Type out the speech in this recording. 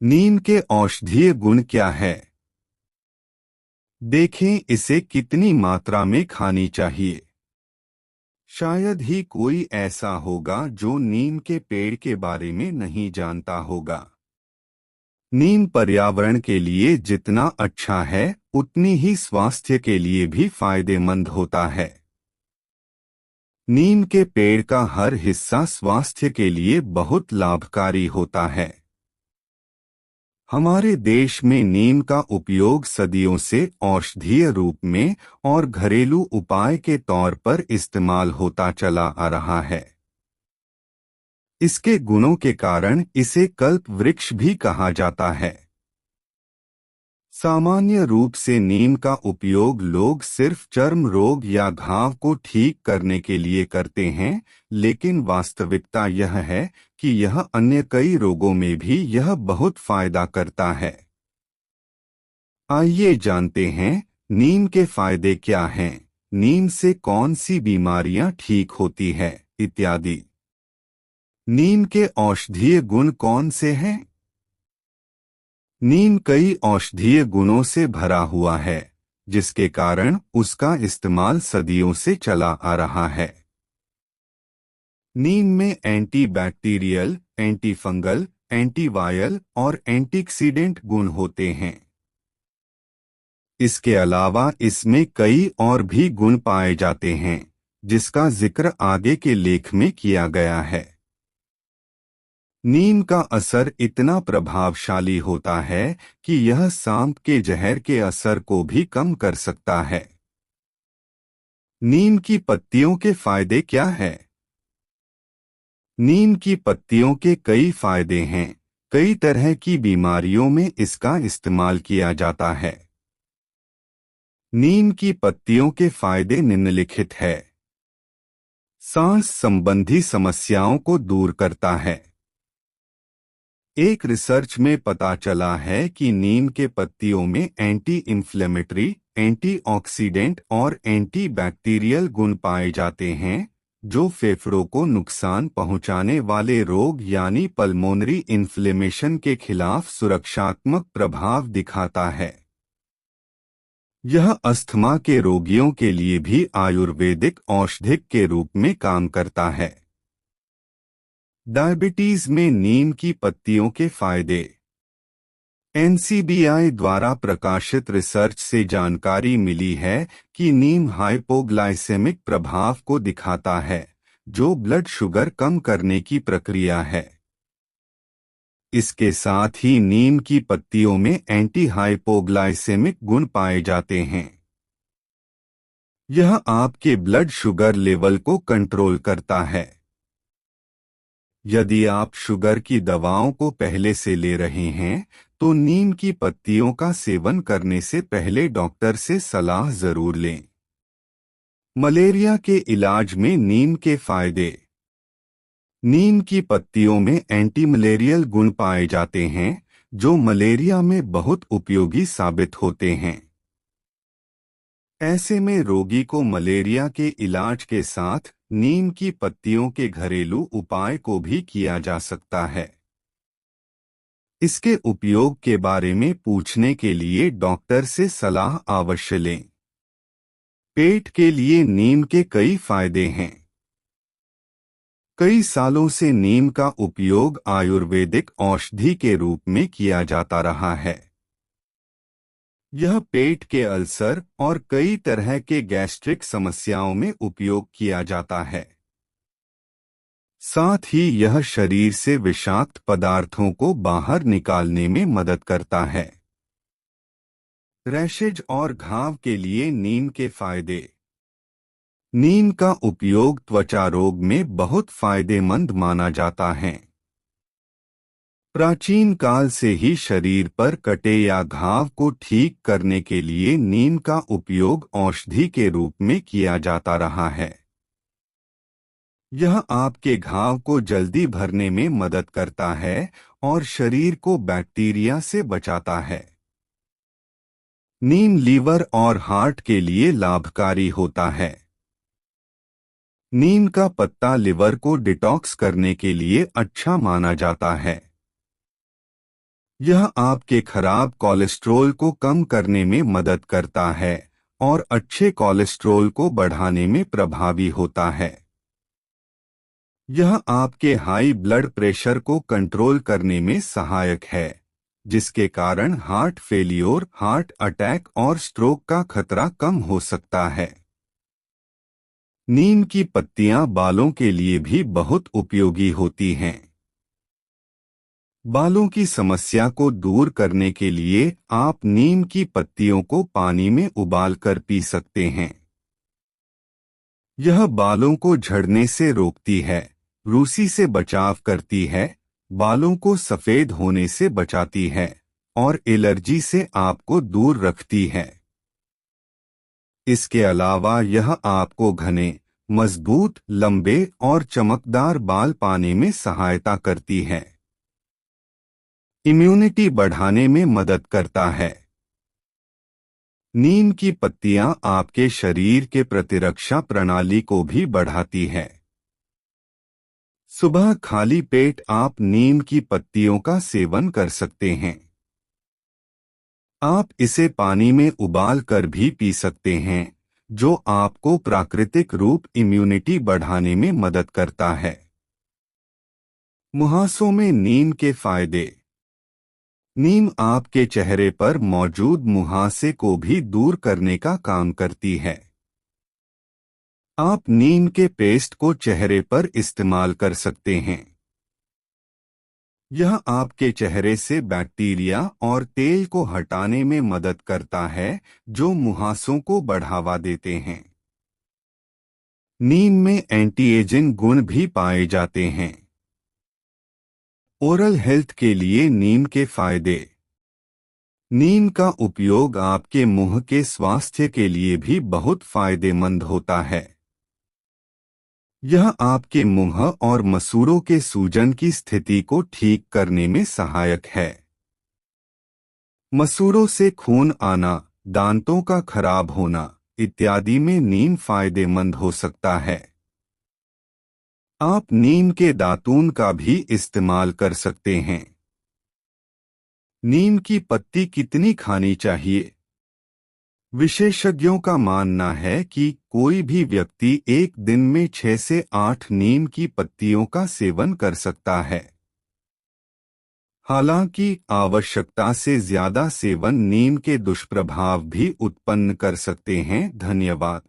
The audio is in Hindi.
नीम के औषधीय गुण क्या है? देखें इसे कितनी मात्रा में खानी चाहिए। शायद ही कोई ऐसा होगा जो नीम के पेड़ के बारे में नहीं जानता होगा। नीम पर्यावरण के लिए जितना अच्छा है, उतनी ही स्वास्थ्य के लिए भी फायदेमंद होता है। नीम के पेड़ का हर हिस्सा स्वास्थ्य के लिए बहुत लाभकारी होता है। हमारे देश में नीम का उपयोग सदियों से औषधीय रूप में और घरेलू उपाय के तौर पर इस्तेमाल होता चला आ रहा है। इसके गुणों के कारण इसे कल्प वृक्ष भी कहा जाता है। सामान्य रूप से नीम का उपयोग लोग सिर्फ चर्म रोग या घाव को ठीक करने के लिए करते हैं, लेकिन वास्तविकता यह है कि यह अन्य कई रोगों में भी यह बहुत फायदा करता है। आइए जानते हैं नीम के फायदे क्या हैं, नीम से कौन सी बीमारियां ठीक होती है, इत्यादि। नीम के औषधीय गुण कौन से हैं? नीम कई औषधीय गुणों से भरा हुआ है, जिसके कारण उसका इस्तेमाल सदियों से चला आ रहा है। नीम में एंटीबैक्टीरियल, एंटीफंगल, एंटीवायरल और एंटीऑक्सीडेंट गुण होते हैं। इसके अलावा इसमें कई और भी गुण पाए जाते हैं, जिसका जिक्र आगे के लेख में किया गया है। नीम का असर इतना प्रभावशाली होता है कि यह सांप के जहर के असर को भी कम कर सकता है। नीम की पत्तियों के फायदे क्या हैं? नीम की पत्तियों के कई फायदे हैं। कई तरह की बीमारियों में इसका इस्तेमाल किया जाता है। नीम की पत्तियों के फायदे निम्नलिखित है। सांस संबंधी समस्याओं को दूर करता है। एक रिसर्च में पता चला है कि नीम के पत्तियों में एंटी इन्फ्लेमेटरी, एंटीऑक्सीडेंट और एंटीबैक्टीरियल गुण पाए जाते हैं, जो फेफड़ों को नुकसान पहुंचाने वाले रोग यानी पल्मोनरी इन्फ्लेमेशन के खिलाफ सुरक्षात्मक प्रभाव दिखाता है। यह अस्थमा के रोगियों के लिए भी आयुर्वेदिक औषधि के रूप में काम करता है। डायबिटीज में नीम की पत्तियों के फायदे। एनसीबीआई द्वारा प्रकाशित रिसर्च से जानकारी मिली है कि नीम हाइपोग्लाइसेमिक प्रभाव को दिखाता है, जो ब्लड शुगर कम करने की प्रक्रिया है। इसके साथ ही नीम की पत्तियों में एंटी हाइपोग्लाइसेमिक गुण पाए जाते हैं। यह आपके ब्लड शुगर लेवल को कंट्रोल करता है। यदि आप शुगर की दवाओं को पहले से ले रहे हैं, तो नीम की पत्तियों का सेवन करने से पहले डॉक्टर से सलाह जरूर लें। मलेरिया के इलाज में नीम के फायदे। नीम की पत्तियों में एंटी मलेरियल गुण पाए जाते हैं, जो मलेरिया में बहुत उपयोगी साबित होते हैं। ऐसे में रोगी को मलेरिया के इलाज के साथ नीम की पत्तियों के घरेलू उपाय को भी किया जा सकता है। इसके उपयोग के बारे में पूछने के लिए डॉक्टर से सलाह अवश्य लें। पेट के लिए नीम के कई फायदे हैं। कई सालों से नीम का उपयोग आयुर्वेदिक औषधि के रूप में किया जाता रहा है। यह पेट के अल्सर और कई तरह के गैस्ट्रिक समस्याओं में उपयोग किया जाता है। साथ ही यह शरीर से विषाक्त पदार्थों को बाहर निकालने में मदद करता है। रैशेज और घाव के लिए नीम के फायदे। नीम का उपयोग त्वचा रोग में बहुत फायदेमंद माना जाता है। प्राचीन काल से ही शरीर पर कटे या घाव को ठीक करने के लिए नीम का उपयोग औषधि के रूप में किया जाता रहा है। यह आपके घाव को जल्दी भरने में मदद करता है और शरीर को बैक्टीरिया से बचाता है। नीम लीवर और हार्ट के लिए लाभकारी होता है। नीम का पत्ता लिवर को डिटॉक्स करने के लिए अच्छा माना जाता है। यह आपके खराब कोलेस्ट्रॉल को कम करने में मदद करता है और अच्छे कोलेस्ट्रॉल को बढ़ाने में प्रभावी होता है। यह आपके हाई ब्लड प्रेशर को कंट्रोल करने में सहायक है, जिसके कारण हार्ट फेलियर, हार्ट अटैक और स्ट्रोक का खतरा कम हो सकता है। नीम की पत्तियां बालों के लिए भी बहुत उपयोगी होती हैं। बालों की समस्या को दूर करने के लिए आप नीम की पत्तियों को पानी में उबालकर पी सकते हैं। यह बालों को झड़ने से रोकती है, रूसी से बचाव करती है, बालों को सफेद होने से बचाती है और एलर्जी से आपको दूर रखती है। इसके अलावा यह आपको घने, मजबूत, लंबे और चमकदार बाल पाने में सहायता करती है। इम्यूनिटी बढ़ाने में मदद करता है। नीम की पत्तियां आपके शरीर के प्रतिरक्षा प्रणाली को भी बढ़ाती है। सुबह खाली पेट आप नीम की पत्तियों का सेवन कर सकते हैं। आप इसे पानी में उबाल कर भी पी सकते हैं, जो आपको प्राकृतिक रूप इम्यूनिटी बढ़ाने में मदद करता है। मुहासों में नीम के फायदे। नीम आपके चेहरे पर मौजूद मुहासे को भी दूर करने का काम करती है। आप नीम के पेस्ट को चेहरे पर इस्तेमाल कर सकते हैं। यह आपके चेहरे से बैक्टीरिया और तेल को हटाने में मदद करता है, जो मुहासों को बढ़ावा देते हैं। नीम में एंटी एजिंग गुण भी पाए जाते हैं। ओरल हेल्थ के लिए नीम के फायदे। नीम का उपयोग आपके मुंह के स्वास्थ्य के लिए भी बहुत फायदेमंद होता है। यह आपके मुंह और मसूड़ों के सूजन की स्थिति को ठीक करने में सहायक है। मसूड़ों से खून आना, दांतों का खराब होना इत्यादि में नीम फायदेमंद हो सकता है। आप नीम के दातून का भी इस्तेमाल कर सकते हैं। नीम की पत्ती कितनी खानी चाहिए? विशेषज्ञों का मानना है कि कोई भी व्यक्ति एक दिन में 6 से 8 नीम की पत्तियों का सेवन कर सकता है। हालांकि आवश्यकता से ज्यादा सेवन नीम के दुष्प्रभाव भी उत्पन्न कर सकते हैं। धन्यवाद।